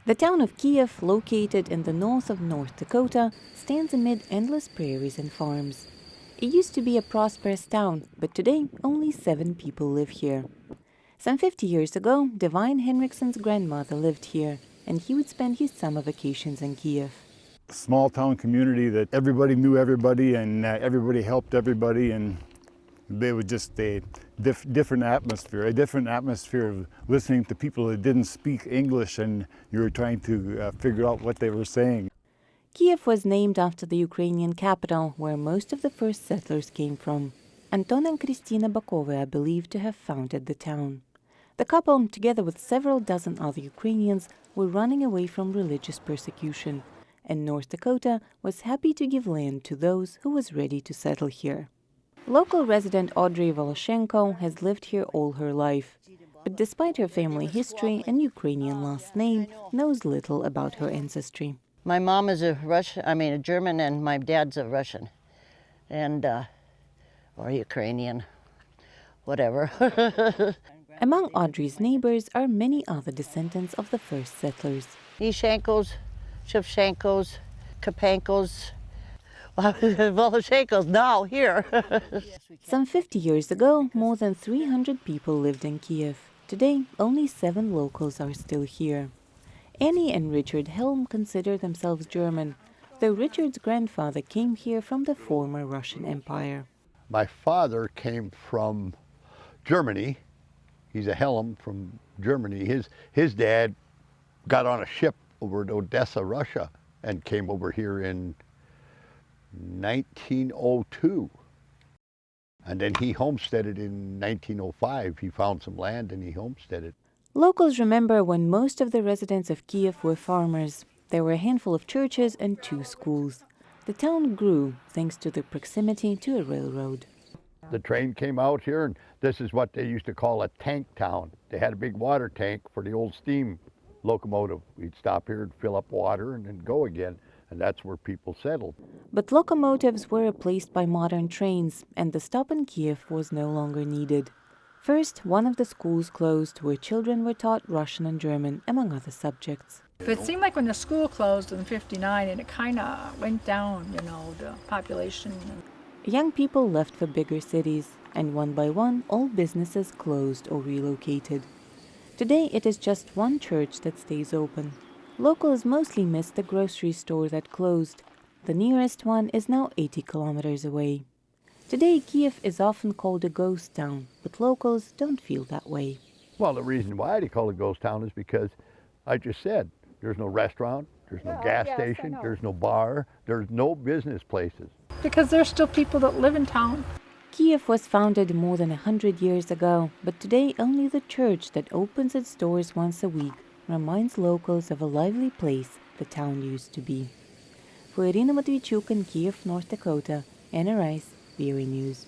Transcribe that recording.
The town of Kief, located in the north of North Dakota, stands amid endless prairies and farms. It used to be a prosperous town, but today only 7 people live here. Some 50 years ago, Divine Henrikson's grandmother lived here, and he would spend his summer vacations in Kief. Small town community that everybody knew everybody and everybody helped everybody, and they were just a different atmosphere of listening to people that didn't speak English and you were trying to figure out what they were saying. Kief was named after the Ukrainian capital, where most of the first settlers came from. Anton and Kristina Bakovy are believed to have founded the town. The couple, together with several dozen other Ukrainians, were running away from religious persecution, and North Dakota was happy to give land to those who was ready to settle here. Local resident Audrey Voloshenko has lived here all her life, but despite her family history and Ukrainian last name, knows little about her ancestry. My mom is a German, and my dad's a Russian, or Ukrainian, whatever. Among Audrey's neighbors are many other descendants of the first settlers. Ishankos, Shevchenkos, Kapankos, Voloshenkos now here. Some 50 years ago, more than 300 people lived in Kief. Today, only 7 locals are still here. Annie and Richard Helm consider themselves German, though Richard's grandfather came here from the former Russian Empire. My father came from Germany. He's a Helm from Germany. His dad got on a ship over to Odessa, Russia, and came over here in 1902. And then he homesteaded in 1905. He found some land and he homesteaded. Locals remember when most of the residents of Kief were farmers. There were a handful of churches and 2 schools. The town grew thanks to the proximity to a railroad. The train came out here, and this is what they used to call a tank town. They had a big water tank for the old steam locomotive. We'd stop here and fill up water and then go again, and that's where people settled. But locomotives were replaced by modern trains, and the stop in Kief was no longer needed. First, one of the schools closed where children were taught Russian and German, among other subjects. It seemed like when the school closed in '59 and it kind of went down, the population. Young people left for bigger cities, and one by one, all businesses closed or relocated. Today, it is just one church that stays open. Locals mostly miss the grocery store that closed. The nearest one is now 80 kilometers away. Today, Kief is often called a ghost town, but locals don't feel that way. Well, the reason why they call it a ghost town is because, I just said, there's no restaurant, there's no gas station, there's no bar, there's no business places. Because there's still people that live in town. Kief was founded more than 100 years ago, but today only the church that opens its doors once a week reminds locals of a lively place the town used to be. For Iryna Matviichuk in Kief, North Dakota, Anna Rice, VOA News.